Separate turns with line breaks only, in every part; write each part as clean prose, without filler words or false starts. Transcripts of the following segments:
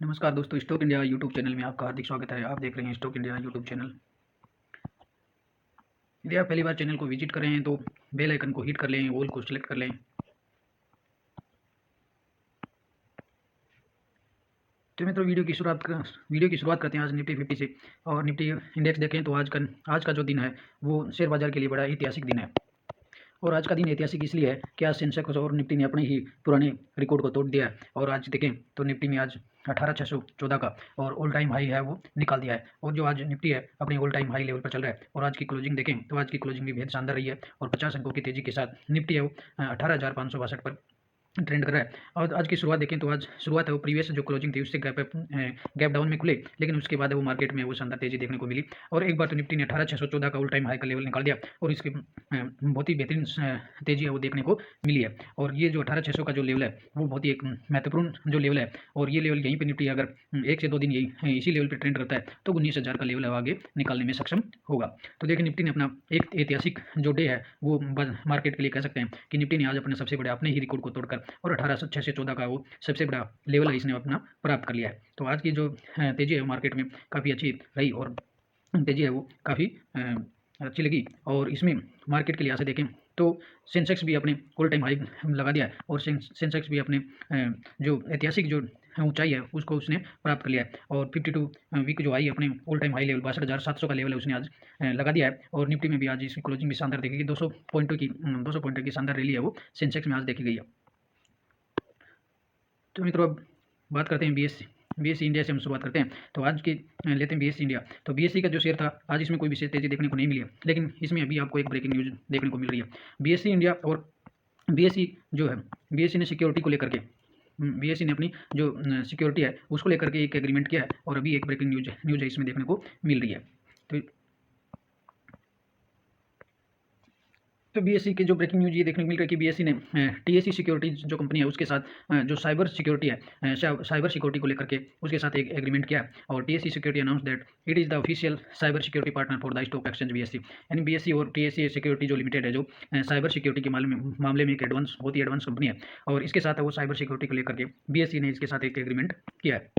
नमस्कार दोस्तों, stock India YouTube channel में आपका हार्दिक स्वागत है। आप देख रहे हैं स्टॉक इंडिया यूट्यूब चैनल। यदि आप पहली बार चैनल को विजिट कर रहे हैं तो बेल आइकन को हिट कर लें, ऑल को सिलेक्ट कर लें। तो मित्रों, वीडियो की शुरुआत करते हैं आज निफ्टी 50 से। और निफ्टी इंडेक्स देखें तो आज का जो दिन है वो शेयर बाजार के लिए बड़ा ऐतिहासिक दिन है। और आज का दिन ऐतिहासिक इसलिए है कि आज सेंसेक्स और निफ्टी ने अपने ही पुराने रिकॉर्ड को तोड़ दिया है। और आज देखें तो निफ्टी में आज 18,614 का और ऑल टाइम हाई है वो निकाल दिया है। और जो आज निफ्टी है अपने ऑल टाइम हाई लेवल पर चल रहा है। और आज की क्लोजिंग देखें तो आज की क्लोजिंग भी बेहद शानदार रही है। और 50 अंकों की तेजी के साथ निफ्टी है वो 18,562 पर ट्रेंड कर रहा है। और आज की शुरुआत देखें तो आज शुरुआत है वो प्रीवियस जो क्लोजिंग थी उससे गैप डाउन में खुले, लेकिन उसके बाद वो मार्केट में वो शानदार तेजी देखने को मिली। और एक बार तो निफ्टी ने 18,614 का ऑल टाइम हाई का लेवल निकाल दिया और इसके बहुत ही बेहतरीन तेजी है वो देखने को मिली है। और ये जो 18,600 का जो लेवल है वो बहुत ही एक महत्वपूर्ण जो लेवल है। और ये लेवल यहीं पर निफ्टी अगर 1 से 2 दिन यही इसी लेवल पर ट्रेंड करता है तो 19,000 का लेवल है आगे निकालने में सक्षम होगा। तो देखिए, निफ्टी ने अपना एक ऐतिहासिक जो डे है वो मार्केट के लिए कह सकते हैं कि निफ्टी ने आज अपने सबसे बड़े अपने ही रिकॉर्ड को तोड़कर और 18,614 का वो सबसे बड़ा लेवल है इसने अपना प्राप्त कर लिया है। तो आज की जो तेजी है मार्केट में काफ़ी अच्छी रही और तेजी है वो काफ़ी अच्छी लगी। और इसमें मार्केट के लिहाज से देखें तो सेंसेक्स भी अपने ऑल टाइम हाई लगा दिया है और सेंसेक्स भी अपने जो ऐतिहासिक जो ऊंचाई है उसको उसने प्राप्त कर लिया है। और 52 वीक जो हाई अपने ऑल टाइम हाई लेवल 62,700 का लेवल है उसने आज लगा दिया है। और निफ्टी में भी आज इसकी क्लोजिंग भी शानदार देखी गई। 200 पॉइंटों की शानदार रैली है वो सेंसेक्स में आज देखी गई है। तो मित्रों, अब बात करते हैं बीएससी इंडिया से हम शुरुआत करते हैं। तो आज की लेते हैं बीएससी इंडिया। तो बीएससी का जो शेयर था आज इसमें कोई विशेष तेजी देखने को नहीं मिली है, लेकिन इसमें अभी आपको एक ब्रेकिंग न्यूज़ देखने को मिल रही है। बीएससी इंडिया और बीएससी जो है, बीएससी ने सिक्योरिटी को लेकर के बीएससी ने अपनी जो सिक्योरिटी है उसको लेकर के एक एग्रीमेंट किया है और अभी एक ब्रेकिंग न्यूज़ है इसमें देखने को मिल रही है। तो बीएससी की जो ब्रेकिंग न्यूज़ ये देखने को मिल रहा है कि बीएससी ने टीएससी सिक्योरिटी जो कंपनी है उसके साथ जो साइबर सिक्योरिटी है, साइबर सिक्योरिटी को लेकर के उसके साथ एक एग्रीमेंट किया है। और TSC security announce that it is the official cyber security partner for the stock exchange BSc. यानी बीएससी और टीएससी सिक्योरिटी जो लिमिटेड है जो साइबर सिक्योरिटी के मामले में एक बहुत ही एडवांस कंपनी है। और इसके साथ वो साइबर सिक्योरिटी को लेकर के बीएससी ने इसके साथ एक एग्रीमेंट किया है।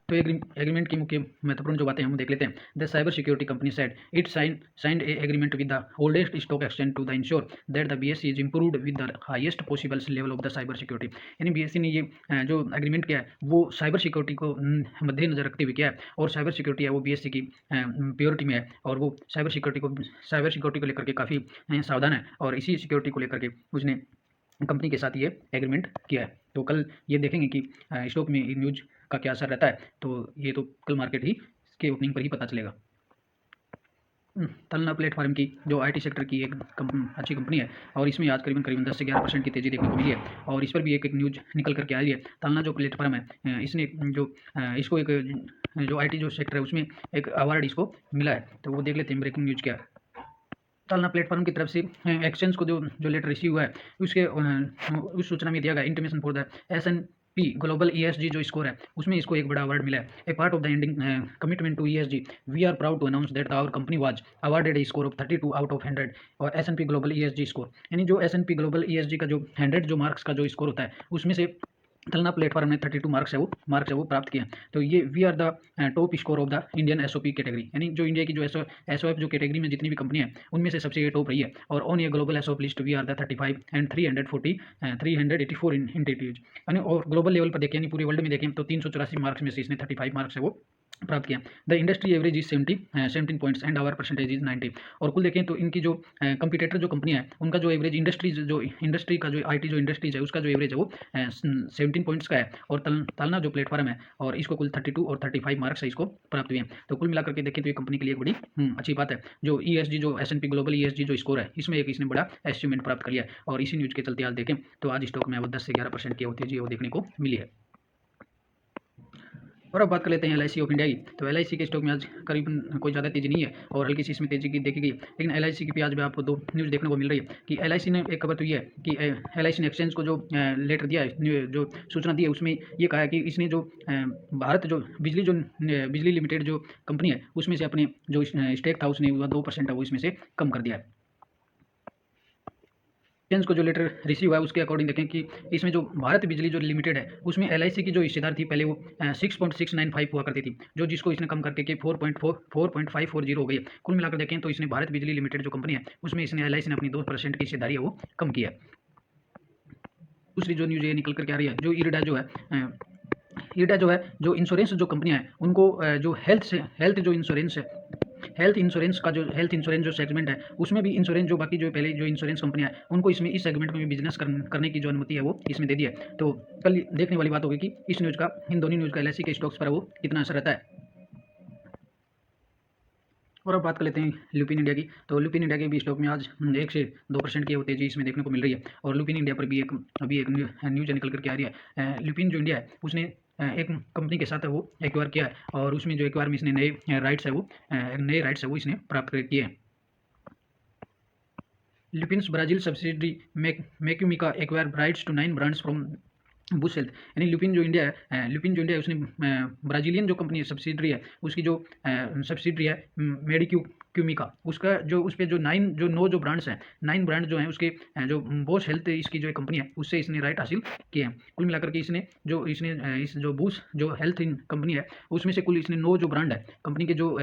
तो एग्रीमेंट की मुख्य महत्वपूर्ण जो बातें हम देख लेते हैं। The cyber security company said it signed a agreement with the oldest stock exchange to the ensure that the BSE is improved with the highest possible level of the cyber security. यानी BSE ने ये जो agreement किया है वो cyber security को मद्देनजर रखते हुए किया है। और साइबर सिक्योरिटी है वो बीएससी की प्योरिटी में है और वो साइबर सिक्योरिटी को लेकर के काफ़ी सावधान है। और इसी सिक्योरिटी को लेकर के उसने कंपनी के साथ ये एग्रीमेंट किया है। तो कल ये देखेंगे कि स्टॉक में न्यूज का क्या असर रहता है। तो ये तो कल मार्केट ही इसके ओपनिंग पर ही पता चलेगा। तलना प्लेटफॉर्म की जो आईटी सेक्टर की एक अच्छी कंपनी है और इसमें आज करीबन 10 से 11% की तेजी देखने को मिली है। और इस पर भी एक न्यूज निकल करके आ रही है। तलना जो प्लेटफॉर्म है इसने जो इसको एक जो आईटी जो सेक्टर है उसमें एक अवार्ड इसको मिला है। तो वो देख लेते हैं ब्रेकिंग न्यूज क्या है। तलना प्लेटफॉर्म की तरफ से एक्सचेंज को जो लेटर रिसीव हुआ है उसके उस सूचना में दिया गया intimation for the S&P global ESG जो स्कोर है उसमें इसको एक बड़ा अवार्ड मिला है। A part of the ending commitment to ESG we are proud to announce that our company was awarded a score of 32 out of 100 और S&P global ESG score. यानी जो S&P ग्लोबल ESG का जो 100 जो marks का जो score होता है उसमें से तलना प्लेटफॉर्म ने 32 मार्क्स है वो प्राप्त किए हैं। तो ये we are the top score of the Indian SOP category. यानी जो इंडिया की जो एसओएफ जो कैटेगरी में जितनी भी कंपनी है उनमें से सबसे ये टॉप रही है। और ऑन ये ग्लोबल एसओप list we are the 35 and 384 entities. यानी और ग्लोबल लेवल पर देखें यानी पूरे वर्ल्ड में देखें तो 384 मार्क्स में से इसने 35 मार्क्स है वो प्राप्त किया। The industry average is 17 points and our percentage is 90। और कुल देखें तो इनकी जो कंपटीटर जो कंपनी है उनका जो एवरेज इंडस्ट्री का जो आईटी जो इंडस्ट्रीज है उसका जो एवरेज है वो 17 पॉइंट्स का है। और तलना जो प्लेटफॉर्म है और इसको कुल 32 और 35 मार्क्स है इसको प्राप्त हुए हैं। तो कुल मिलाकर के देखें तो ये कंपनी के लिए एक बड़ी अच्छी बात है। जो ESG जो S&P ग्लोबल ESG जो स्कोर है इसमें एक इसने बड़ा अचीवमेंट प्राप्त कर लिया है। और इसी न्यूज़ के चलते आज देखें तो आज स्टॉक में वो 10 से 11% की तेजी वो देखने को मिली है। और अब बात कर लेते हैं LIC ऑफ इंडिया की। तो LIC के स्टॉक में आज करीबन कोई ज़्यादा तेजी नहीं है और हल्की सी इसमें तेजी की देखी गई। लेकिन LIC की भी आज भी आपको 2 न्यूज़ देखने को मिल रही है कि LIC ने एक खबर तो ये है कि LIC ने एक्सचेंज को जो लेटर दिया है जो सूचना दी है उसमें ये कहा है कि इसने जो भारत जो बिजली लिमिटेड जो कंपनी है उसमें से अपने जो स्टेक था उसने 2% है वो इसमें से कम कर दिया है। एक्सचेंज को जो लेटर रिसीव हुआ है उसके अकॉर्डिंग देखें कि इसमें जो भारत बिजली जो लिमिटेड है उसमें LIC की जो हिस्सेदार थी पहले वो 6.695 हुआ करती थी, जो जिसको इसने कम करके 4.540 हो गई है। कुल मिलाकर देखें तो इसने भारत बिजली लिमिटेड जो कंपनी है उसमें इसने LIC ने अपनी 2% की हिस्सेदारी है वो कम की है। दूसरी जो न्यूज़ ये निकल करके आ रही है, जो इरडा जो है इरडा जो है, जो इंश्योरेंस जो कंपनियां हैं उनको जो हेल्थ जो इंश्योरेंस है, हेल्थ इंश्योरेंस जो सेगमेंट है उसमें भी इंश्योरेंस जो बाकी जो पहले जो इंश्योरेंस कंपनियां हैं उनको इसमें इस सेगमेंट में भी बिजनेस करने की जो अनुमति है वो इसमें दे दी है। तो कल देखने वाली बात होगी कि इस न्यूज़ का, इन दोनों न्यूज़ का LIC के स्टॉक्स पर वो कितना असर रहता है। और अब बात कर लेते हैं लुपिन इंडिया की। तो लुपिन इंडिया के भी स्टॉक में आज 1 से 2% की तेजी इसमें देखने को मिल रही है। और लुपिन इंडिया पर भी अभी एक न्यूज़ निकल करके आ रही है। लुपिन जो इंडिया है उसने एक कंपनी के साथ वो एक्वायर किया है और उसमें जो एक्वायर में इसने नए राइट्स है वो इसने प्राप्त किए हैं। Lupin's Brazil subsidiary Medquimica acquire rights to 9 brands from Bausch Health. यानी लुपिन जो इंडिया है उसने ब्राज़ीलियन जो कंपनी है सब्सिडरी है उसकी जो सब्सिडरी है क्यूमिका, उसका जो उस पे जो 9 जो ब्रांड्स हैं, 9 ब्रांड जो हैं उसके जो बोस हेल्थ इसकी जो कंपनी है उससे इसने राइट हासिल किए हैं। कुल मिलाकर के इसने इस जो बूस जो हेल्थ कंपनी है उसमें से कुल इसने 9 जो ब्रांड है कंपनी के जो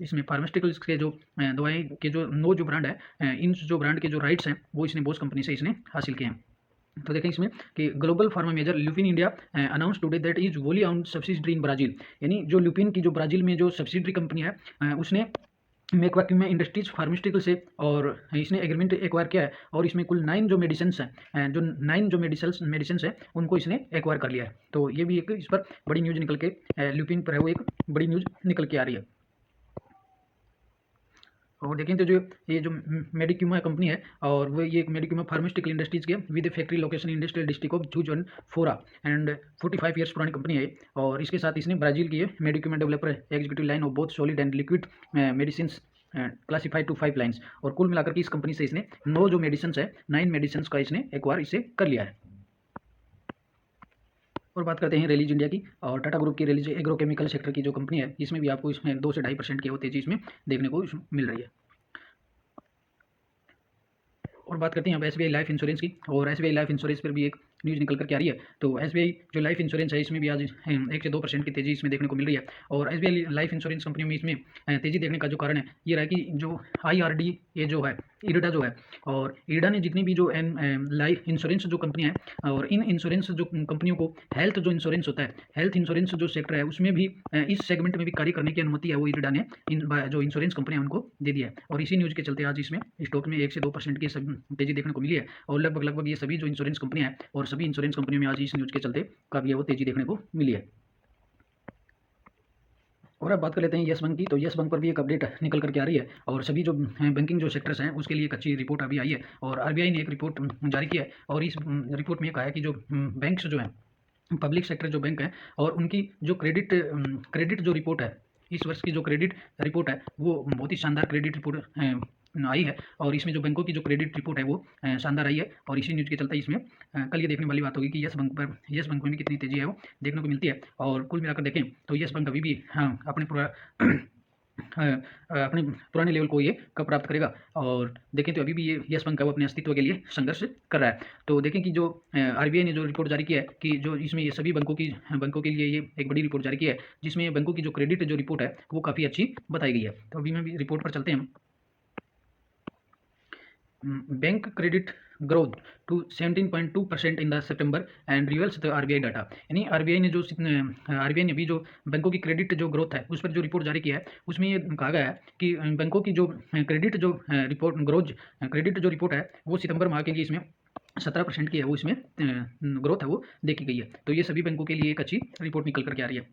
इसमें फार्मास्यूटिकल्स के जो दवाई के जो 9 जो ब्रांड है, इन जो ब्रांड के जो राइट्स हैं वो इसने बोस कंपनी से इसने हासिल किए हैं। तो देखें इसमें कि global pharma major Lupin India announce today that is wholly owned subsidiary in Brazil. यानी जो लुपिन की जो ब्राज़ील में जो सब्सिडरी कंपनी है उसने मैक्यूमा इंडस्ट्रीज फार्मास्यूटिकल से और इसने एग्रीमेंट एक्वायर किया है और इसमें कुल 9 जो मेडिसिन्स हैं, जो 9 जो मेडिसिन्स हैं उनको इसने एक्वायर कर लिया है। तो ये भी एक इस पर बड़ी न्यूज़ निकल के लुपिन पर है वो एक बड़ी न्यूज़ निकल के आ रही है। और देखें तो जो ये जो मेडिक्यूमा कंपनी है और वो ये मेडिक्यूमा फार्मास्यूटिकल इंडस्ट्रीज के with factory location industrial district of Juiz de Fora and 45 years पुरानी कंपनी है। और इसके साथ इसने ब्राज़ील की Medquimica developer executive line of both solid and liquid medicine classified to 5 lines. और कुल मिलाकर के इस कंपनी से इसने 9 जो मेडिसिन है, 9 मेडिसिन का इसने एक्वायर इसे कर लिया है। और बात करते हैं रेलीज इंडिया की और टाटा ग्रुप की रेलीज एग्रोकेमिकल सेक्टर की जो कंपनी है इसमें भी आपको इसमें 2 से 2.5% की तेजी इसमें देखने को मिल रही है। और बात करते हैं अब SBI लाइफ इंश्योरेंस की। और SBI लाइफ इंश्योरेंस पर भी एक न्यूज़ निकल करके आ रही है। तो SBI जो लाइफ इंश्योरेंस है इसमें भी आज 1 से 2% की तेज़ी इसमें देखने को मिल रही है। और SBI लाइफ इंश्योरेंस कंपनियों में इसमें तेज़ी देखने का जो कारण है ये रहा कि जो IRD ये जो है इरडा जो है, और इरडा ने जितनी भी जो लाइफ इंश्योरेंस जो कंपनियाँ हैं और इन इंश्योरेंस जो कंपनियों को हेल्थ जो इंश्योरेंस होता है, हेल्थ इंश्योरेंस जो सेक्टर है उसमें भी इस सेगमेंट में भी कार्य करने की अनुमति है वो इरडा ने जो इंश्योरेंस कंपनियाँ उनको दे दिया है। और इसी न्यूज़ के चलते आज इसमें स्टॉक में 1 से 2% की तेज़ी देखने को मिली है। और लगभग ये सभी जो इंश्योरेंस कंपनियाँ हैं और सभी इंश्योरेंस कंपनियों में आज इस न्यूज़ के चलते काफ़ी वो तेज़ी देखने को मिली है। और अब बात कर लेते हैं येस बैंक की। तो येस बैंक पर भी एक अपडेट निकल करके आ रही है और सभी जो बैंकिंग जो सेक्टर्स हैं उसके लिए एक अच्छी रिपोर्ट अभी आई है। और RBI ने एक रिपोर्ट जारी की है और इस रिपोर्ट में कहा है कि जो बैंक्स जो हैं, पब्लिक सेक्टर जो बैंक हैं और उनकी जो क्रेडिट जो रिपोर्ट है, इस वर्ष की जो क्रेडिट रिपोर्ट है वो बहुत ही शानदार क्रेडिट रिपोर्ट आई है। और इसमें जो बैंकों की जो क्रेडिट रिपोर्ट है वो शानदार आई है। और इसी न्यूज़ के चलते इसमें कल ये देखने वाली बात होगी कि येस बैंक में भी कितनी तेज़ी है वो देखने को मिलती है। और कुल मिलाकर देखें तो येस बैंक अभी भी अपने पुराने लेवल को ये कब प्राप्त करेगा। और देखें तो अभी भी ये येस बैंक है वो अपने अस्तित्व के लिए संघर्ष कर रहा है। तो देखें कि जो RBI ने जो रिपोर्ट जारी किया है कि जो इसमें ये सभी बैंकों के लिए ये एक बड़ी रिपोर्ट जारी की है जिसमें बैंकों की जो क्रेडिट जो रिपोर्ट है वो काफ़ी अच्छी बताई गई है। तो अभी मैं भी रिपोर्ट पर चलते हैं। Bank credit growth to 17.2% in the September and reveals the RBI data. यानी RBI ने अभी जो बैंकों की क्रेडिट जो ग्रोथ है उस पर जो रिपोर्ट जारी किया है उसमें ये कहा गया है कि बैंकों की जो क्रेडिट जो क्रेडिट जो रिपोर्ट है वो सितंबर माह के लिए इसमें 17% की है वो इसमें ग्रोथ है वो देखी गई है। तो ये सभी बैंकों के लिए एक अच्छी रिपोर्ट निकल करके आ रही है।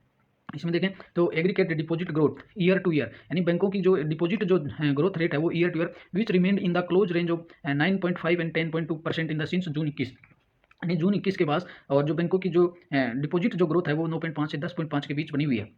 इसमें देखें तो aggregate deposit growth year two year, यानी बैंकों की जो डिपॉजिट जो ग्रोथ रेट है वो year two year which remained in the close range of 9.5 and 10.2% in the since June 21। यानी जून 21 के बाद और जो बैंकों की जो डिपॉजिट जो ग्रोथ है वो 9.5 से 10.5 के बीच बनी हुई है।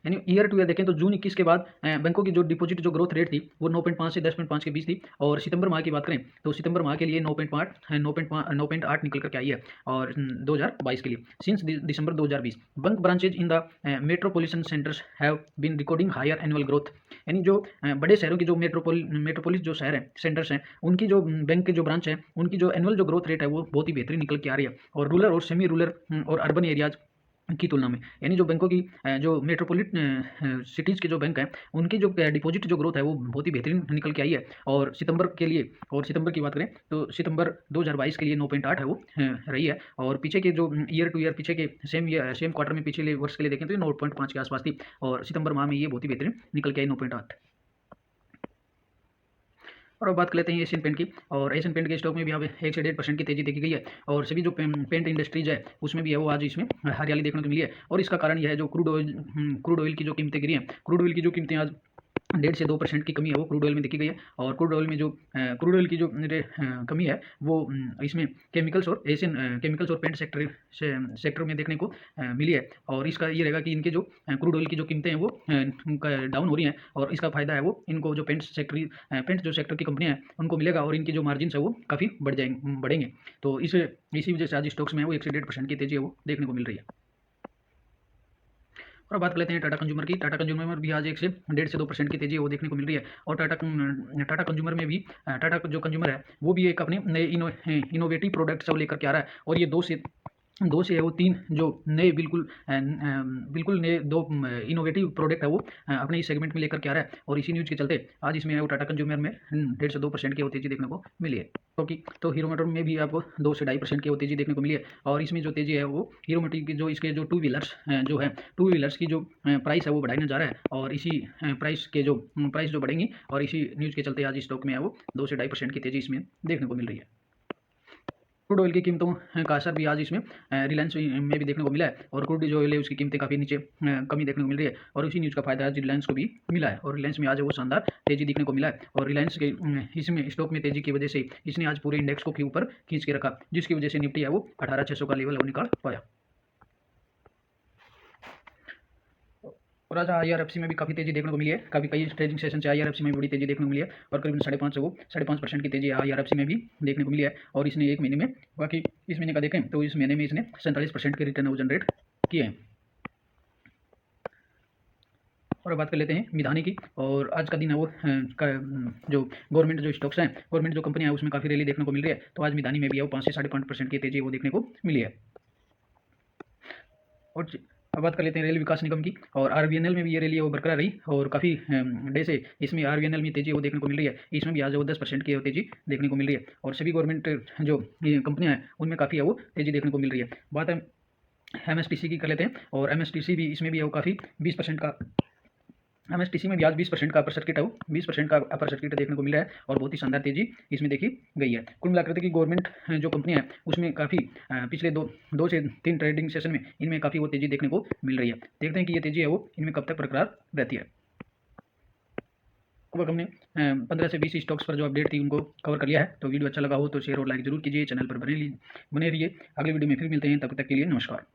यानी ईयर टू ईयर देखें तो जून 21 के बाद बैंकों की जो डिपॉजिट जो ग्रोथ रेट थी वो 9.5 से 10.5 के बीच थी। और सितंबर माह की बात करें तो सितंबर माह के लिए 9.8 निकल करके आई है। और 2022 के लिए since December 2020 bank branches in the metropolitan centres have been recording higher annual growth. यानी जो बड़े शहरों की जो मेट्रोपोलिस जो शहर हैं, सेंटर्स हैं, उनकी जो बैंक के जो ब्रांच है, उनकी जो एनुअल जो ग्रोथ रेट है वो बहुत ही बेहतरीन निकल के आ रही है। और रूरल और सेमी रूरल और अर्बन एरियाज की तुलना में, यानी जो बैंकों की जो मेट्रोपोलिट सिटीज़ के जो बैंक हैं, उनकी जो डिपॉजिट जो ग्रोथ है वो बहुत ही बेहतरीन निकल के आई है। और सितंबर के लिए, और सितंबर की बात करें तो सितंबर 2022 के लिए 9.8 है वो रही है। और पीछे के जो ईयर टू ईयर पीछे के सेम क्वार्टर में पिछले वर्ष के लिए देखें तो 9.5 के आसपास थी। और सितंबर माह में ये बहुत ही बेहतरीन निकल के आई 9.8। और अब बात कर लेते हैं एशियन पेंट की। और एशियन पेंट के स्टॉक में भी अब 1 से 1.5% की तेजी देखी गई है। और सभी जो पेंट इंडस्ट्रीज है उसमें भी है वो आज इसमें हरियाली देखने को मिली है। और इसका कारण यह है जो क्रूड ऑयल की जो कीमतें गिरी हैं, क्रूड ऑयल की जो कीमतें आज 1.5 से 2% की कमी है वो क्रूड ऑयल में देखी गई है। और क्रूड ऑयल में जो क्रूड ऑयल की जो कमी है वो इसमें केमिकल्स और एशियन केमिकल्स और पेंट सेक्टर में देखने को मिली है। और इसका ये रहेगा कि इनके जो क्रूड ऑयल की जो कीमतें हैं वो डाउन हो रही हैं। और इसका फायदा है वो इनको जो पेंट जो सेक्टर की कंपनियां हैं उनको मिलेगा। और इनकी जो मार्जिन है वो काफ़ी बढ़ेंगे। तो इसी वजह से आज स्टॉक्स में है वो 1 से 1.5% की तेजी है वो देखने को मिल रही है। और बात कर लेते हैं टाटा कंज्यूमर की। टाटा कंज्यूमर में भी आज 1 से 1.5 से 2% की तेजी वो देखने को मिल रही है। और टाटा कंज्यूमर में भी टाटा जो कंज्यूमर है वो भी एक अपने नए इनोवेटिव प्रोडक्ट्स वो लेकर के आ रहा है। और ये दो से है वो 3 जो नए बिल्कुल नए 2 इनोवेटिव प्रोडक्ट है वो अपने इस सेगमेंट में लेकर के आ रहा है। और इसी न्यूज़ के चलते आज इसमें वो टाटा कंज्यूमर में 1.5 से 2% की वो तेजी देखने को मिली है। क्योंकि तो हीरो मोटर में भी आपको 2 से 2.5% की वो तेजी देखने को मिली है। और इसमें जो तेजी है वो हीरो मोटर की जो इसके जो टू व्हीलर्स की जो प्राइस है वो बढ़ाने जा रहा है। और इसी प्राइस जो बढ़ेंगी और इसी न्यूज़ के चलते आज स्टॉक में है वो 2 से 2.5% की तेजी इसमें देखने को मिल रही है। क्रूड ऑयल की कीमतों का असर भी आज इसमें रिलायंस में भी देखने को मिला है। और क्रूड जो ऑयल है उसकी कीमतें काफ़ी नीचे कमी देखने को मिल रही है। और उसी न्यूज़ का फायदा आज रिलायंस को भी मिला है। और रिलायंस में आज वो शानदार तेजी देखने को मिला है। और रिलायंस के इसमें स्टॉक में तेजी की वजह से इसने आज पूरे इंडेक्स को के ऊपर खींच के रखा, जिसकी वजह से निफ्टी है वो 18,600 का लेवल वो निकाल पाया। और आज IRFC में भी काफ़ी तेजी देखने को मिली है। कई ट्रेडिंग सेशन से IRFC में भी बड़ी तेजी देखने को मिली है। और करीबन 5.5% की तेजी IRFC में भी देखने को मिली है। और इसने एक महीने में, बाकी इस महीने का देखें तो इस महीने में इसने 47% के रिटर्न वो जनरेट किए हैं। और बात कर लेते हैं मिधानी की। और आज का दिन है वो जो गवर्नमेंट जो स्टॉक्स हैं, गवर्नमेंट जो कंपनियां हैं उसमें काफ़ी रैली देखने को मिल रही है। तो आज मिधानी में भी है वो 5 से 5.5% की तेजी वो देखने को मिली है। और अब बात कर लेते हैं रेल विकास निगम की। और RVNL में भी ये रैली वो बरकरार रही। और काफ़ी डे से इसमें RVNL में तेजी वो देखने को मिल रही है। इसमें भी आज वो 10% की तेजी देखने को मिल रही है। और सभी गवर्नमेंट जो कंपनियां हैं उनमें काफ़ी है वो तेजी देखने को मिल रही है। बात है MSTC की कर लेते हैं। और MSTC भी इसमें भी है वो काफ़ी 20% का, MSTC में भी आज 20% का अपर सर्किट है वो 20% का अपर सर्किट देखने को मिल रहा है। और बहुत ही शानदार तेजी इसमें देखी गई है। कुल मिलाकर देखिए गवर्नमेंट जो कंपनियां हैं उसमें काफ़ी पिछले दो से 3 ट्रेडिंग सेशन में इनमें काफ़ी वो तेजी देखने को मिल रही है। देखते हैं कि ये तेजी है वो इनमें कब तक बरकरार रहती है। अब हमने 15 से 20 स्टॉक्स पर जो अपडेट थी उनको कवर कर लिया है। तो वीडियो अच्छा लगा हो तो शेयर और लाइक जरूर कीजिए, चैनल पर बने रहिए। अगले वीडियो में फिर मिलते हैं, तब तक के लिए नमस्कार।